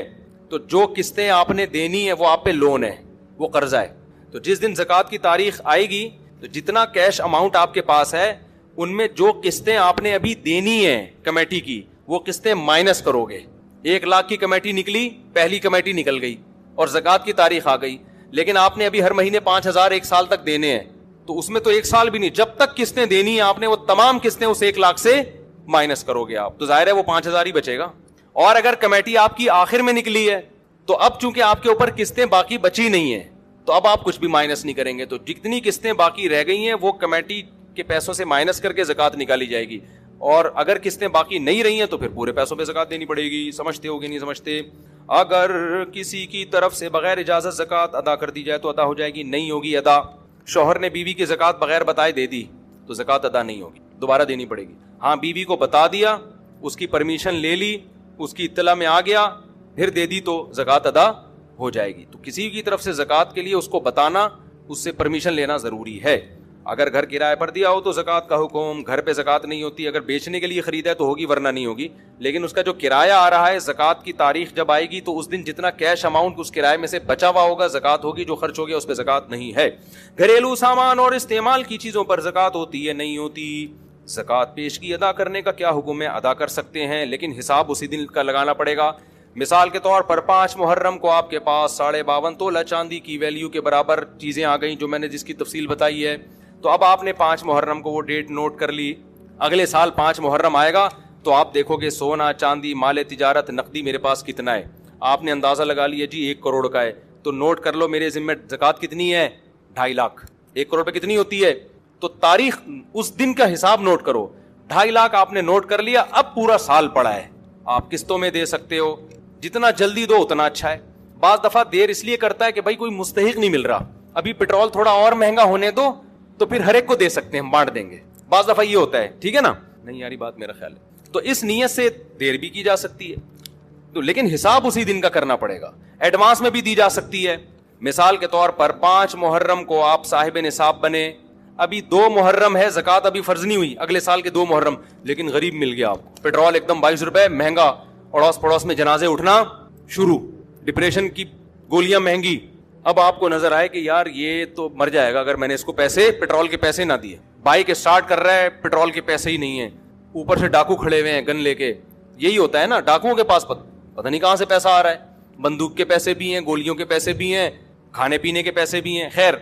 تو جو قسطیں آپ نے دینی ہے وہ آپ پہ لون ہے, وہ قرضہ ہے. تو جس دن زکوٰۃ کی تاریخ آئے گی تو جتنا کیش اماؤنٹ آپ کے پاس ہے ان میں جو قسطیں آپ نے ابھی دینی ہیں کمیٹی کی وہ قسطیں مائنس کرو گے. 1 لاکھ کی کمیٹی نکلی, پہلی کمیٹی نکل گئی اور زکوٰۃ کی تاریخ آ گئی, لیکن آپ نے ابھی ہر مہینے 5,000 1 سال تک دینے ہیں. تو اس میں تو 1 سال بھی نہیں, جب تک قسطیں دینی ہیں آپ نے وہ تمام قسطیں اس 1 لاکھ سے مائنس کرو گے آپ, تو ظاہر ہے وہ 5,000 ہی بچے گا. اور اگر کمیٹی آپ کی آخر میں نکلی ہے تو اب چونکہ آپ کے اوپر قسطیں باقی بچی نہیں ہیں تو اب آپ کچھ بھی مائنس نہیں کریں گے. تو جتنی قسطیں باقی رہ گئی ہیں وہ کمیٹی کے پیسوں سے مائنس کر کے زکوٰۃ نکالی جائے گی, اور اگر قسطیں باقی نہیں رہی ہیں تو پھر پورے پیسوں پہ زکوٰۃ دینی پڑے گی. سمجھتے ہو کہ نہیں سمجھتے؟ اگر کسی کی طرف سے بغیر اجازت زکوٰۃ ادا کر دی جائے تو ادا ہو جائے گی؟ نہیں ہوگی ادا. شوہر نے بیوی کی زکوٰۃ بغیر بتائے دے دی تو زکوٰۃ ادا نہیں ہوگی, دوبارہ دینی پڑے گی. ہاں, بیوی کو بتا دیا, اس کی پرمیشن لے لی, اس کی اطلاع میں آ گیا, پھر دے دی تو زکوٰۃ ادا ہو جائے گی. تو کسی کی طرف سے زکوٰۃ کے لیے اس کو بتانا, اس سے پرمیشن لینا ضروری ہے. اگر گھر کرائے پر دیا ہو تو زکوٰۃ کا حکم, گھر پہ زکوٰۃ نہیں ہوتی. اگر بیچنے کے لیے خریدا ہے تو ہوگی ورنہ نہیں ہوگی. لیکن اس کا جو کرایہ آ رہا ہے زکوٰۃ کی تاریخ جب آئے گی تو اس دن جتنا کیش اماؤنٹ اس کرائے میں سے بچا ہوا ہوگا زکوٰۃ ہوگی, جو خرچ ہو گیا اس پہ زکوٰۃ نہیں ہے. گھریلو سامان اور استعمال کی چیزوں پر زکوٰۃ ہوتی ہے نہیں ہوتی؟ زکوٰۃ پیشگی ادا کرنے کا کیا حکم ہے؟ ادا کر سکتے ہیں لیکن حساب اسی دن کا لگانا پڑے گا. مثال کے طور پر 5 محرم کو آپ کے پاس 52.5 تولہ چاندی کی ویلیو کے برابر چیزیں آ گئیں جو میں نے جس کی تفصیل بتائی ہے. تو اب آپ نے 5 محرم کو وہ ڈیٹ نوٹ کر لی, اگلے سال 5 محرم آئے گا تو آپ دیکھو گے سونا چاندی مال تجارت نقدی میرے پاس کتنا ہے. آپ نے اندازہ لگا لیا جی 1 کروڑ کا ہے, تو نوٹ کر لو میرے ذمہ زکوٰۃ کتنی ہے؟ 2.5 لاکھ. 1 کروڑ پہ کتنی ہوتی ہے؟ تو تاریخ اس دن کا حساب نوٹ کرو. 2.5 لاکھ آپ نے نوٹ کر لیا, اب پورا سال پڑا ہے, آپ قسطوں میں دے سکتے ہو, جتنا جلدی دو اتنا اچھا ہے. بعض دفعہ دیر اس لیے کرتا ہے کہ بھائی کوئی مستحق نہیں مل رہا, ابھی پیٹرول تھوڑا اور مہنگا ہونے دو تو پھر ہر ایک کو دے سکتے ہیں, بانٹ دیں گے. بعض دفعہ یہ ہوتا ہے, ٹھیک ہے نا, نہیں یاری بات میرا خیال ہے. تو اس نیت سے دیر بھی کی جا سکتی ہے, تو لیکن حساب اسی دن کا کرنا پڑے گا. ایڈوانس میں بھی دی جا سکتی ہے. مثال کے طور پر 5 محرم کو آپ صاحب نصاب بنے, ابھی 2 محرم ہے, زکوٰۃ ابھی فرض نہیں ہوئی, اگلے سال کے 2 محرم, لیکن غریب مل گیا آپ کو, پیٹرول ایک دم 22 روپے مہنگا, اڑوس پڑوس میں جنازے اٹھنا شروع, ڈپریشن کی گولیاں مہنگی, اب آپ کو نظر آئے کہ یار یہ تو مر جائے گا اگر میں نے اس کو پیسے, پیٹرول کے پیسے نہ دیے. بائک اسٹارٹ کر رہا ہے, پیٹرول کے پیسے ہی نہیں ہیں, اوپر سے ڈاکو کھڑے ہوئے ہیں گن لے کے. یہی ہوتا ہے نا, ڈاکوؤں کے پاس پتہ نہیں کہاں سے پیسہ آ رہا ہے, بندوق کے پیسے بھی ہیں, گولیوں کے پیسے بھی ہیں, کھانے پینے کے پیسے بھی ہیں. خیر,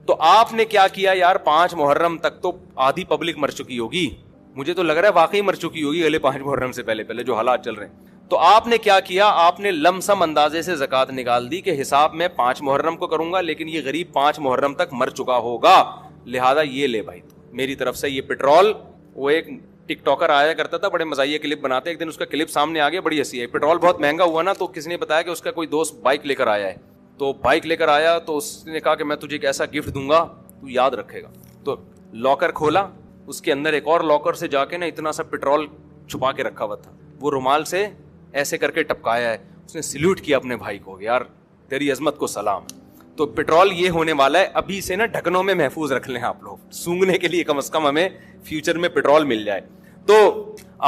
تو آپ نے کیا کیا یار, 5 محرم تک تو آدھی پبلک مر چکی ہوگی, مجھے تو لگ رہا ہے واقعی مر چکی ہوگی اگلے 5 محرم سے پہلے جو حالات چل رہے ہیں. تو آپ نے کیا کیا, آپ نے لم سم اندازے سے زکوٰۃ نکال دی کہ حساب میں 5 محرم کو کروں گا, لیکن یہ غریب 5 محرم تک مر چکا ہوگا, لہذا یہ لے بھائی میری طرف سے یہ پیٹرول. وہ ایک ٹک ٹاکر آیا کرتا تھا, بڑے مزاحیہ کلپ بناتے, ایک دن اس کا کلپ سامنے آ گیا, بڑی ہنسی ہے. پیٹرول بہت مہنگا ہوا نا, تو کسی نے بتایا کہ اس کا کوئی دوست بائک لے کر آیا ہے, تو بائک لے کر آیا تو اس نے کہا کہ میں تجھے ایک ایسا گفٹ دوں گا تو یاد رکھے گا. تو لاکر کھولا, اس کے اندر ایک اور لاکر سے جا کے نا اتنا سا پیٹرول چھپا کے رکھا ہوا تھا, وہ رومال سے ایسے کر کے ٹپکایا ہے. اس نے سلیوٹ کیا اپنے بھائی کو, یار تیری عظمت کو سلام. تو پیٹرول یہ ہونے والا ہے, ابھی سے نا ڈھکنوں میں محفوظ رکھ لیں آپ لوگ, سونگنے کے لیے کم از کم ہمیں فیوچر میں پیٹرول مل جائے. تو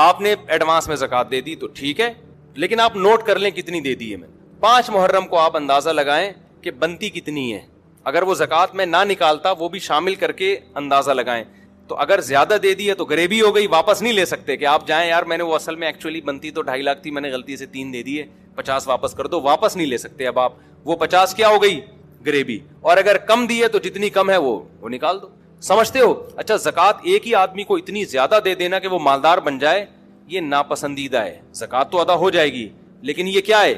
آپ نے ایڈوانس میں زکوٰۃ دے دی تو ٹھیک ہے, لیکن آپ نوٹ کر لیں کتنی دے دی ہے میں. 5 محرم کو آپ اندازہ لگائیں کہ بنتی کتنی ہے, اگر وہ زکوٰۃ میں نہ نکالتا وہ بھی شامل کر کے اندازہ لگائیں. تو اگر زیادہ دے دی ہے تو غریبی ہو گئی, واپس نہیں لے سکتے کہ آپ جائیں یار میں نے وہ اصل میں ایکچولی بنتی تو 2.5 لاکھ تھی, میں نے غلطی سے 3 دے دیے, 50 واپس کر دو, واپس نہیں لے سکتے. اب آپ وہ 50 کیا ہو گئی, غریبی. اور اگر کم دی ہے تو جتنی کم ہے وہ نکال دو. سمجھتے ہو؟ اچھا, زکوٰۃ ایک ہی آدمی کو اتنی زیادہ دے دینا کہ وہ مالدار بن جائے, یہ ناپسندیدہ ہے. زکوٰۃ تو ادا ہو جائے گی, لیکن یہ کیا ہے,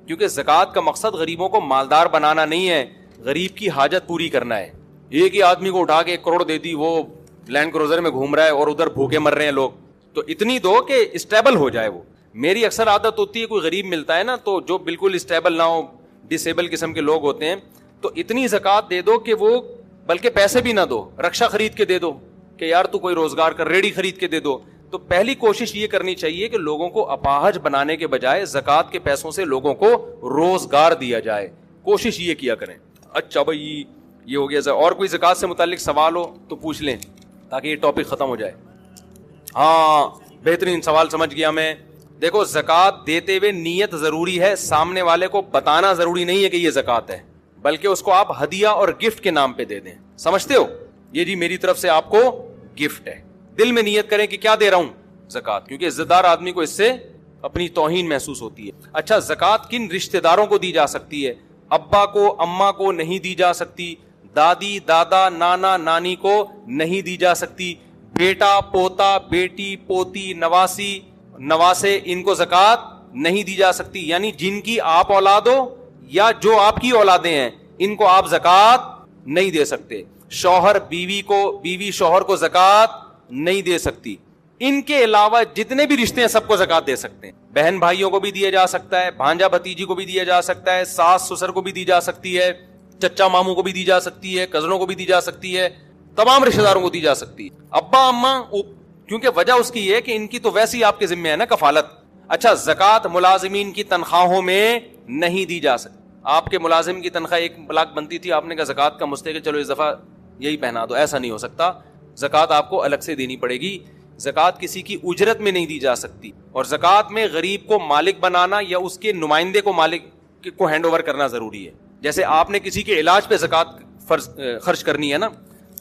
کیونکہ زکوٰۃ کا مقصد غریبوں کو مالدار بنانا نہیں ہے, غریب کی حاجت پوری کرنا ہے. ایک ہی آدمی کو اٹھا کے 1 کروڑ دے دی, وہ لینڈ کروزر میں گھوم رہا ہے اور ادھر بھوکے مر رہے ہیں لوگ, تو اتنی دو کہ اسٹیبل ہو جائے. وہ میری اکثر عادت ہوتی ہے, کوئی غریب ملتا ہے نا تو جو بالکل اسٹیبل نہ ہو, ڈسیبل قسم کے لوگ ہوتے ہیں, تو اتنی زکوٰۃ دے دو کہ وہ بلکہ پیسے بھی نہ دو, رکشا خرید کے دے دو کہ یار تو کوئی روزگار کر, ریڑھی خرید کے دے دو. تو پہلی کوشش یہ کرنی چاہیے کہ لوگوں کو اپاہج بنانے کے بجائے زکوٰۃ کے پیسوں سے لوگوں کو روزگار دیا جائے, کوشش یہ کیا کریں. اچھا بھائی یہ ہو گیا. اور کوئی زکوٰۃ سے متعلق سوال ہو تو پوچھ لیں تاکہ یہ ٹاپک ختم ہو جائے. ہاں بہترین سوال, سمجھ گیا میں. دیکھو زکوٰۃ دیتے ہوئے نیت ضروری ہے, سامنے والے کو بتانا ضروری نہیں ہے کہ یہ زکوٰۃ ہے, بلکہ اس کو آپ ہدیہ اور گفٹ کے نام پہ دے دیں. سمجھتے ہو؟ یہ جی میری طرف سے آپ کو گفٹ ہے, دل میں نیت کریں کہ کیا دے رہا ہوں, زکوٰۃ, کیونکہ عزت دار آدمی کو اس سے اپنی توہین محسوس ہوتی ہے. اچھا, زکوٰۃ کن رشتہ داروں کو دی جا سکتی ہے؟ ابا کو, اماں کو نہیں دی جا سکتی, دادی دادا نانا نانی کو نہیں دی جا سکتی, بیٹا پوتا بیٹی پوتی نواسی نواسے ان کو زکوٰۃ نہیں دی جا سکتی. یعنی جن کی آپ اولاد ہو یا جو آپ کی اولادیں ہیں ان کو آپ زکوٰۃ نہیں دے سکتے. شوہر بیوی کو, بیوی شوہر کو زکوٰۃ نہیں دے سکتی. ان کے علاوہ جتنے بھی رشتے ہیں سب کو زکوٰۃ دے سکتے ہیں. بہن بھائیوں کو بھی دیا جا سکتا ہے, بھانجا بھتیجی کو بھی دیا جا سکتا ہے, ساس سسر کو بھی دی جا سکتی ہے, چچا ماموں کو بھی دی جا سکتی ہے, کزنوں کو بھی دی جا سکتی ہے, تمام رشتہ داروں کو دی جا سکتی ہے. ابا اماں, کیونکہ وجہ اس کی ہے کہ ان کی تو ویسی آپ کے ذمہ ہے نا کفالت. اچھا, زکوٰۃ ملازمین کی تنخواہوں میں نہیں دی جا سکتی. آپ کے ملازم کی تنخواہ 1 لاکھ بنتی تھی, آپ نے کہا زکوٰۃ کا مستحق چلو اس دفعہ یہی پہنا دو, ایسا نہیں ہو سکتا. زکوٰۃ آپ کو الگ سے دینی پڑے گی. زکوٰۃ کسی کی اجرت میں نہیں دی جا سکتی. اور زکوٰۃ میں غریب کو مالک بنانا یا اس کے نمائندے کو مالک کو ہینڈ اوور کرنا ضروری ہے. جیسے آپ نے کسی کے علاج پہ زکوٰۃ خرچ کرنی ہے نا,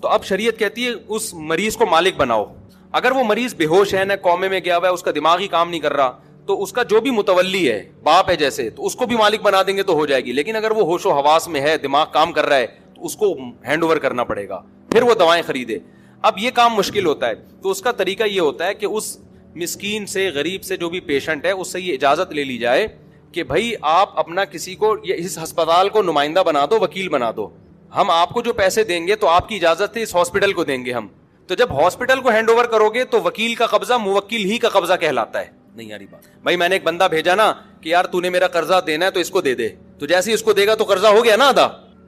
تو اب شریعت کہتی ہے اس مریض کو مالک بناؤ. اگر وہ مریض بے ہوش ہے, نہ کومے میں گیا ہوا ہے, اس کا دماغ ہی کام نہیں کر رہا, تو اس کا جو بھی متولی ہے, باپ ہے جیسے, تو اس کو بھی مالک بنا دیں گے تو ہو جائے گی. لیکن اگر وہ ہوش و حواس میں ہے, دماغ کام کر رہا ہے, تو اس کو ہینڈ اوور کرنا پڑے گا, پھر وہ دوائیں خریدے. اب یہ کام مشکل ہوتا ہے, تو اس کا طریقہ یہ ہوتا ہے کہ اس مسکین سے, غریب سے, جو بھی پیشنٹ ہے, اس سے یہ اجازت لے لی جائے کہ بھائی آپ اپنا کسی کو اس ہسپتال کو نمائندہ بنا دو, وکیل بنا دو, ہم آپ کو جو پیسے دیں گے تو آپ کی اجازت ہے اس ہاسپٹل کو دیں گے ہم. تو جب ہاسپٹل کو ہینڈ اوور کرو گے تو وکیل کا قبضہ موکل ہی کا قبضہ کہلاتا ہے. نہیں یاری بات بھائی, میں نے ایک بندہ بھیجا نا کہ یار تو نے میرا قرضہ دینا ہے تو اس کو دے دے, تو جیسے ہی اس کو دے گا تو قرضہ ہو گیا نا ادا,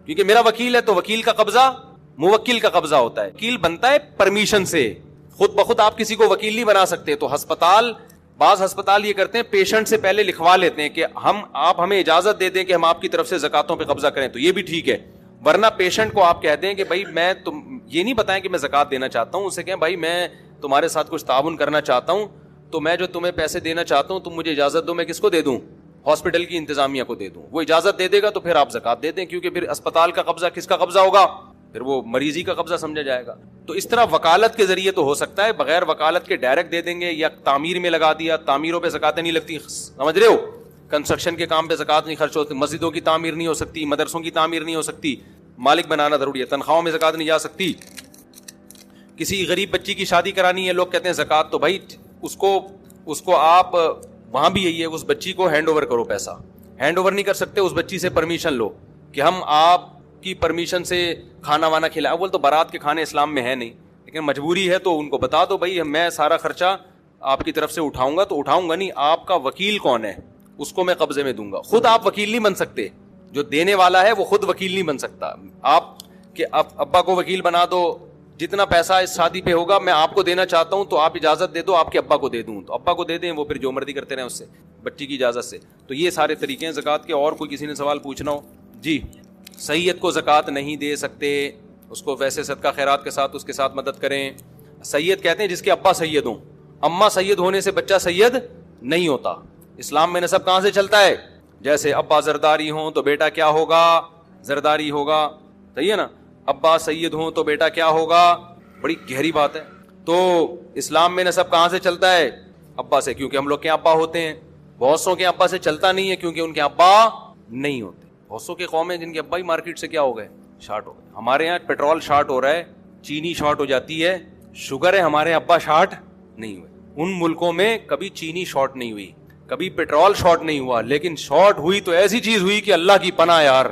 کیونکہ میرا وکیل ہے, تو وکیل کا قبضہ موکل کا قبضہ ہوتا ہے. وکیل بنتا ہے پرمیشن سے, خود بخود آپ کسی کو وکیل نہیں بنا سکتے. تو ہسپتال, بعض ہسپتال یہ کرتے ہیں پیشنٹ سے پہلے لکھوا لیتے ہیں کہ آپ ہمیں اجازت دے دیں کہ ہم آپ کی طرف سے زکاتوں پہ قبضہ کریں, تو یہ بھی ٹھیک ہے. ورنہ پیشنٹ کو آپ کہہ دیں کہ بھائی میں تم یہ نہیں بتائیں کہ میں زکات دینا چاہتا ہوں, اسے کہیں بھائی میں تمہارے ساتھ کچھ تعاون کرنا چاہتا ہوں, تو میں جو تمہیں پیسے دینا چاہتا ہوں تم مجھے اجازت دو, میں کس کو دے دوں, ہاسپٹل کی انتظامیہ کو دے دوں, وہ اجازت دے دے گا تو پھر آپ زکات دے دیں, کیونکہ پھر اسپتال کا قبضہ کس کا قبضہ ہوگا, پھر وہ مریضی کا قبضہ سمجھا جائے گا. تو اس طرح وکالت کے ذریعے تو ہو سکتا ہے, بغیر وکالت کے ڈائریکٹ دے دیں گے, یا تعمیر میں لگا دیا, تعمیروں پہ زکاتیں نہیں لگتی, سمجھ رہے ہو, کنسٹرکشن کے کام پہ زکات نہیں خرچ ہوتی, مسجدوں کی تعمیر نہیں ہو سکتی, مدرسوں کی تعمیر نہیں ہو سکتی, مالک بنانا ضروری ہے, تنخواہوں میں زکات نہیں جا سکتی. کسی غریب بچی کی شادی کرانی ہے, لوگ کہتے ہیں زکات, تو بھائی اس کو آپ وہاں بھی یہی ہے, اس بچی کو ہینڈ اوور کرو, پیسہ ہینڈ اوور نہیں کر سکتے, اس بچی سے پرمیشن لو کہ ہم آپ کی پرمیشن سے کھانا وانا کھلائیں. اول تو بارات کے کھانے اسلام میں ہے نہیں, لیکن مجبوری ہے تو ان کو بتا دو بھائی میں سارا خرچہ آپ کی طرف سے اٹھاؤں گا, تو اٹھاؤں گا نہیں, آپ کا وکیل کون ہے اس کو میں قبضے میں دوں گا. خود آپ وکیل نہیں بن سکتے, جو دینے والا ہے وہ خود وکیل نہیں بن سکتا. آپ کہ ابا کو وکیل بنا دو, جتنا پیسہ اس شادی پہ ہوگا میں آپ کو دینا چاہتا ہوں تو آپ اجازت دے دو آپ کے ابا کو دے دوں, تو ابا کو دے دیں, وہ پھر جو مرضی کرتے رہیں اس سے بچی کی اجازت سے. تو یہ سارے طریقے ہیں زکوٰۃ کے. اور کوئی کسی نے سوال پوچھنا ہو؟ جی. سید کو زکوٰۃ نہیں دے سکتے, اس کو ویسے صدقہ خیرات کے ساتھ اس کے ساتھ مدد کریں. سید کہتے ہیں جس کے ابا سید ہوں, اماں سید ہونے سے بچہ سید نہیں ہوتا. اسلام میں نسب کہاں سے چلتا ہے؟ جیسے ابا زرداری ہوں تو بیٹا کیا ہوگا؟ زرداری ہوگا, صحیح ہے نا. ابا سید ہوں تو بیٹا کیا ہوگا؟ بڑی گہری بات ہے. تو اسلام میں نسب کہاں سے چلتا ہے؟ ابا سے, کیونکہ ہم لوگ کے ابا ہوتے ہیں. بہت سو کے ابا سے چلتا نہیں ہے کیونکہ ان کے ابا نہیں ہوتے. بہت سو کے قوم ہیں جن کے ابا ہی مارکیٹ سے کیا ہو گئے, شارٹ ہو گئے. ہمارے یہاں پیٹرول شارٹ ہو رہا ہے, چینی شارٹ ہو جاتی ہے, شوگر ہے, ہمارے ابا شارٹ نہیں ہوئے. ان ملکوں میں کبھی چینی شارٹ نہیں ہوئی, کبھی پیٹرول شارٹ نہیں ہوا, لیکن شارٹ ہوئی تو ایسی چیز ہوئی کہ اللہ کی پناہ یار,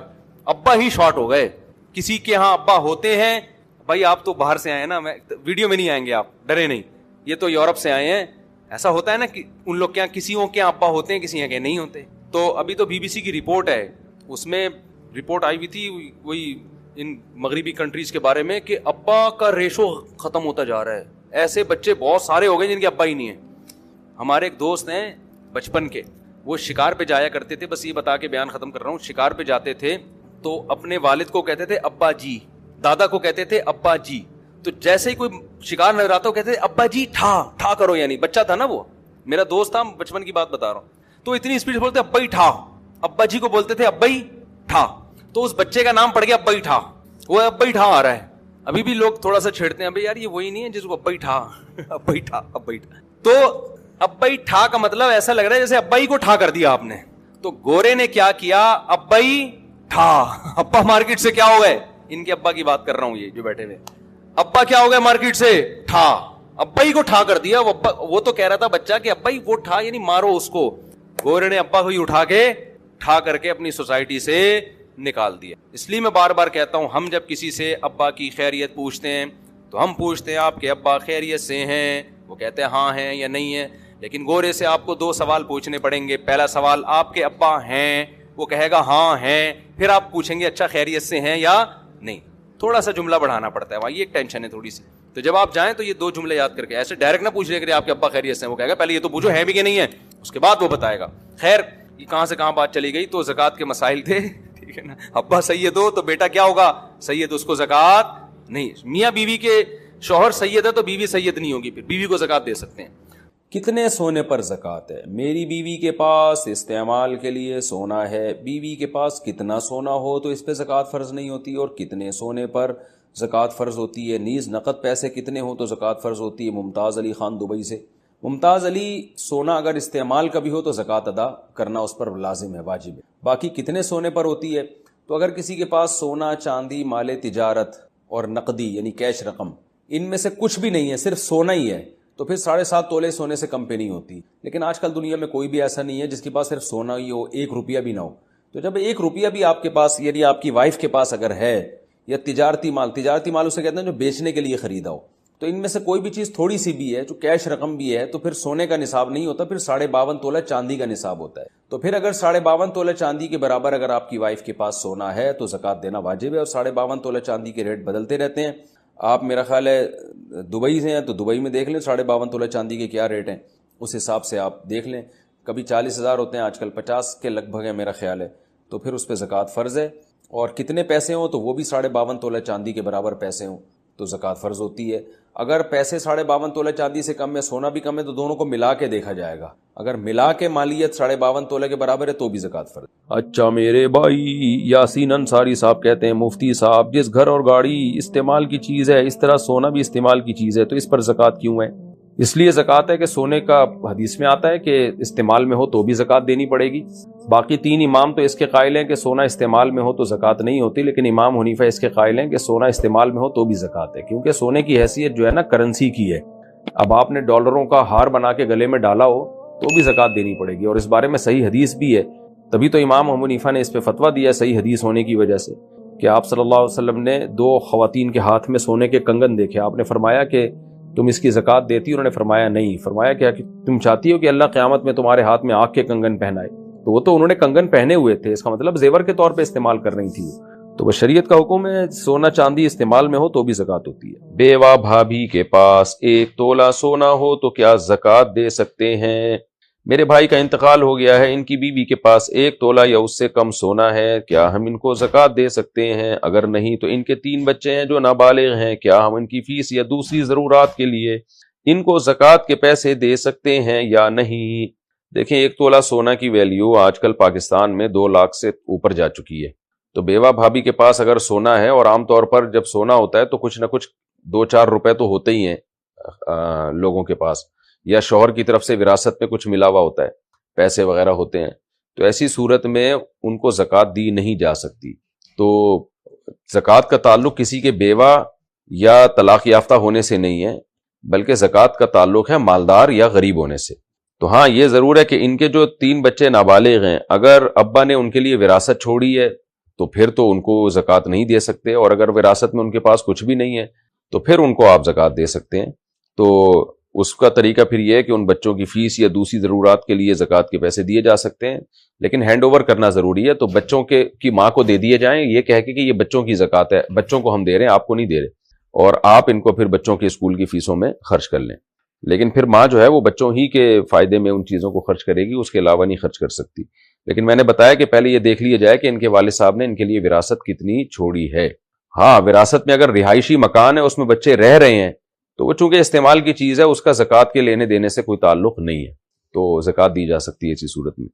ابا ہی شارٹ ہو گئے. کسی کے ہاں ابا ہوتے ہیں, بھائی آپ تو باہر سے آئے ہیں نا, میں ویڈیو میں نہیں آئیں گے, آپ ڈرے نہیں, یہ تو یورپ سے آئے ہیں. ایسا ہوتا ہے نا کہ ان لوگ کے یہاں کسی کے ابا ہوتے ہیں, کسی کے نہیں ہوتے. تو ابھی تو بی بی سی کی رپورٹ ہے, اس میں رپورٹ آئی ہوئی تھی وہی ان مغربی کنٹریز کے بارے میں کہ ابا کا ریشو ختم ہوتا جا رہا ہے. ایسے بچے بہت سارے ہو گئے جن کے ابا ہی نہیں ہیں. ہمارے ایک دوست ہیں بچپن کے, وہ شکار پہ جایا کرتے تھے, بس یہ بتا کے بیان ختم کر رہا ہوں. شکار پہ جاتے تھے تو اپنے والد کو کہتے تھے ابا جی, دادا کو کہتے تھے ابا جی. تو جیسے ہی کوئی شکار نظر آتا کہتے تھے ابا جی ٹھا کرو, یعنی بچہ تھا نا وہ, میرا دوست تھا, بچپن کی بات بتا رہا ہوں. تو اتنی اسپیڈ سے بولتے ابا ہی ٹھا, ابا جی کو بولتے تھے ابا ہی ٹھا. تو اس بچے کا نام پڑ گیا ابا ہی ٹھا, وہ ابا ہی ٹھا آ رہا ہے. ابھی بھی لوگ تھوڑا سا چھیڑتے ہیں, بھائی یار یہ وہی نہیں ہے جس کو ابا ہی ٹھا, ابا ہی ٹھا, ابا ہی ٹھا. تو ابا ہی ٹھا کا مطلب ایسا لگ رہا ہے جیسے ابا ہی کو ٹھا کر دیا آپ نے. تو گورے نے کیا کیا, ابا ہی ٹھا. ابا مارکیٹ سے کیا ہو گئے, ان کے ابا کی بات کر رہا ہوں, یہ جو بیٹھے ہوئے ابا کیا ہو گئے مارکیٹ سے ٹھا, ابا ہی کو ٹھا کر دیا. وہ تو کہہ رہا تھا بچہ کہ ابا ہی وہ ٹھا یعنی مارو اس کو. گورے نے ابا کو ہی اٹھا کے ٹھا کر کے اپنی سوسائٹی سے نکال دیا. اس لیے میں بار بار کہتا ہوں, ہم جب کسی سے ابا کی خیریت پوچھتے ہیں تو ہم پوچھتے ہیں آپ کے ابا خیریت سے ہیں؟ وہ کہتے ہیں ہاں ہیں یا نہیں ہیں. لیکن گورے سے آپ کو 2 سوال پوچھنے پڑیں گے. پہلا سوال, آپ کے ابا ہیں؟ وہ کہے گا ہاں ہیں. پھر آپ پوچھیں گے اچھا خیریت سے ہیں یا نہیں. تھوڑا سا جملہ بڑھانا پڑتا ہے, وہاں یہ ایک ٹینشن ہے تھوڑی سی. تو جب آپ جائیں تو یہ 2 جملے یاد کر کے, ایسے ڈائریکٹ نہ پوچھ لے کرے آپ کے ابا خیریت سے ہیں. وہ کہے گا پہلے یہ تو پوچھو ہیں بھی کہ نہیں ہے, اس کے بعد وہ بتائے گا. خیر یہ کہاں سے کہاں بات چلی گئی. تو زکوٰۃ کے مسائل تھے, ٹھیک ہے نا. ابا سید ہو تو بیٹا کیا ہوگا, سید, اس کو زکوٰۃ نہیں. میاں بیوی کے شوہر سید ہے تو بیوی سید نہیں ہوگی, پھر بیوی کو زکوٰۃ دے سکتے ہیں. کتنے سونے پر زکوٰۃ ہے؟ میری بیوی کے پاس استعمال کے لیے سونا ہے. بیوی کے پاس کتنا سونا ہو تو اس پہ زکوٰۃ فرض نہیں ہوتی, اور کتنے سونے پر زکوٰۃ فرض ہوتی ہے؟ نیز نقد پیسے کتنے ہوں تو زکوٰۃ فرض ہوتی ہے؟ ممتاز علی خان دبئی سے. ممتاز علی, سونا اگر استعمال کا بھی ہو تو زکوٰۃ ادا کرنا اس پر لازم ہے, واجب ہے. باقی کتنے سونے پر ہوتی ہے, تو اگر کسی کے پاس سونا, چاندی, مال تجارت اور نقدی یعنی کیش رقم, ان میں سے کچھ بھی نہیں ہے, صرف سونا ہی ہے, تو پھر 7.5 تولے سونے سے کم پہ نہیں ہوتی. لیکن آج کل دنیا میں کوئی بھی ایسا نہیں ہے جس کے پاس صرف سونا ہی ہو, 1 روپیہ بھی نہ ہو. تو جب 1 روپیہ بھی آپ کے پاس یعنی آپ کی وائف کے پاس اگر ہے, یا تجارتی مال اسے کہتے ہیں جو بیچنے کے لیے خریدا ہو, تو ان میں سے کوئی بھی چیز تھوڑی سی بھی ہے جو کیش رقم بھی ہے, تو پھر سونے کا نصاب نہیں ہوتا, پھر 52.5 تولہ چاندی کا نصاب ہوتا ہے. تو پھر اگر 52.5 تولہ چاندی کے برابر اگر آپ کی وائف کے پاس سونا ہے تو زکوٰۃ دینا واجب ہے. اور 52.5 تولہ چاندی کے ریٹ بدلتے رہتے ہیں. آپ میرا خیال ہے دبئی سے ہیں تو دبئی میں دیکھ لیں 52.5 تولہ چاندی کے کیا ریٹ ہیں, اس حساب سے آپ دیکھ لیں. کبھی 40,000 ہوتے ہیں, آج کل 50 کے لگ بھگ ہے میرا خیال ہے, تو پھر اس پہ زکوٰۃ فرض ہے. اور کتنے پیسے ہوں تو وہ بھی 52.5 تولہ چاندی کے برابر پیسے ہوں تو زکوٰۃ فرض ہوتی ہے. اگر پیسے 52.5 تولے چاندی سے کم ہے، سونا بھی کم ہے، تو دونوں کو ملا کے دیکھا جائے گا. اگر ملا کے مالیت 52.5 تولے کے برابر ہے تو بھی زکوٰۃ فرض. اچھا میرے بھائی یاسین انصاری صاحب کہتے ہیں مفتی صاحب جس گھر اور گاڑی استعمال کی چیز ہے اس طرح سونا بھی استعمال کی چیز ہے تو اس پر زکوٰۃ کیوں ہے؟ اس لیے زکوٰۃ ہے کہ سونے کا حدیث میں آتا ہے کہ استعمال میں ہو تو بھی زکوٰۃ دینی پڑے گی. باقی 3 امام تو اس کے قائل ہیں کہ سونا استعمال میں ہو تو زکوٰۃ نہیں ہوتی، لیکن امام حنیفہ اس کے قائل ہیں کہ سونا استعمال میں ہو تو بھی زکوٰۃ ہے، کیونکہ سونے کی حیثیت جو ہے نا کرنسی کی ہے. اب آپ نے ڈالروں کا ہار بنا کے گلے میں ڈالا ہو تو بھی زکوٰۃ دینی پڑے گی، اور اس بارے میں صحیح حدیث بھی ہے. تبھی تو امام ابو حنیفہ نے اس پہ فتویٰ دیا صحیح حدیث ہونے کی وجہ سے کہ آپ صلی اللہ علیہ وسلم نے 2 خواتین کے ہاتھ میں سونے کے کنگن دیکھے. آپ نے فرمایا کہ تم اس کی زکوٰۃ دیتی؟ انہوں نے فرمایا نہیں. فرمایا کہ تم چاہتی ہو کہ اللہ قیامت میں تمہارے ہاتھ میں آگ کے کنگن پہنائے؟ تو وہ تو انہوں نے کنگن پہنے ہوئے تھے، اس کا مطلب زیور کے طور پہ استعمال کر رہی تھی. تو وہ شریعت کا حکم ہے سونا چاندی استعمال میں ہو تو بھی زکوٰۃ ہوتی ہے. بیوہ بھابھی کے پاس 1 تولہ سونا ہو تو کیا زکوٰۃ دے سکتے ہیں؟ میرے بھائی کا انتقال ہو گیا ہے، ان کی بیوی کے پاس 1 تولہ یا اس سے کم سونا ہے، کیا ہم ان کو زکوٰۃ دے سکتے ہیں؟ اگر نہیں تو ان کے 3 بچے ہیں جو نابالغ ہیں، کیا ہم ان کی فیس یا دوسری ضرورات کے لیے ان کو زکوٰۃ کے پیسے دے سکتے ہیں یا نہیں؟ دیکھیں 1 تولہ سونا کی ویلیو آج کل پاکستان میں 2 لاکھ سے اوپر جا چکی ہے. تو بیوہ بھابھی کے پاس اگر سونا ہے، اور عام طور پر جب سونا ہوتا ہے تو کچھ نہ کچھ 2-4 روپے تو ہوتے ہی ہیں لوگوں کے پاس، یا شوہر کی طرف سے وراثت میں کچھ ملا ہوا ہوتا ہے، پیسے وغیرہ ہوتے ہیں، تو ایسی صورت میں ان کو زکوٰۃ دی نہیں جا سکتی. تو زکوٰۃ کا تعلق کسی کے بیوہ یا طلاق یافتہ ہونے سے نہیں ہے، بلکہ زکوٰۃ کا تعلق ہے مالدار یا غریب ہونے سے. تو ہاں یہ ضرور ہے کہ ان کے جو 3 بچے نابالغ ہیں، اگر ابا نے ان کے لیے وراثت چھوڑی ہے تو پھر تو ان کو زکوٰۃ نہیں دے سکتے، اور اگر وراثت میں ان کے پاس کچھ بھی نہیں ہے تو پھر ان کو آپ زکوٰۃ دے سکتے ہیں. تو اس کا طریقہ پھر یہ ہے کہ ان بچوں کی فیس یا دوسری ضرورات کے لیے زکوٰۃ کے پیسے دیے جا سکتے ہیں، لیکن ہینڈ اوور کرنا ضروری ہے. تو بچوں کی ماں کو دے دیے جائیں، یہ کہہ کے کہ یہ بچوں کی زکوٰۃ ہے، بچوں کو ہم دے رہے ہیں، آپ کو نہیں دے رہے، اور آپ ان کو پھر بچوں کے اسکول کی فیسوں میں خرچ کر لیں. لیکن پھر ماں جو ہے وہ بچوں ہی کے فائدے میں ان چیزوں کو خرچ کرے گی، اس کے علاوہ نہیں خرچ کر سکتی. لیکن میں نے بتایا کہ پہلے یہ دیکھ لیا جائے کہ ان کے والد صاحب نے ان کے لیے وراثت کتنی چھوڑی ہے. ہاں وراثت میں اگر رہائشی مکان ہے، اس میں بچے رہ رہے ہیں، تو وہ چونکہ استعمال کی چیز ہے، اس کا زکوٰۃ کے لینے دینے سے کوئی تعلق نہیں ہے، تو زکوٰۃ دی جا سکتی ہے اسی صورت میں.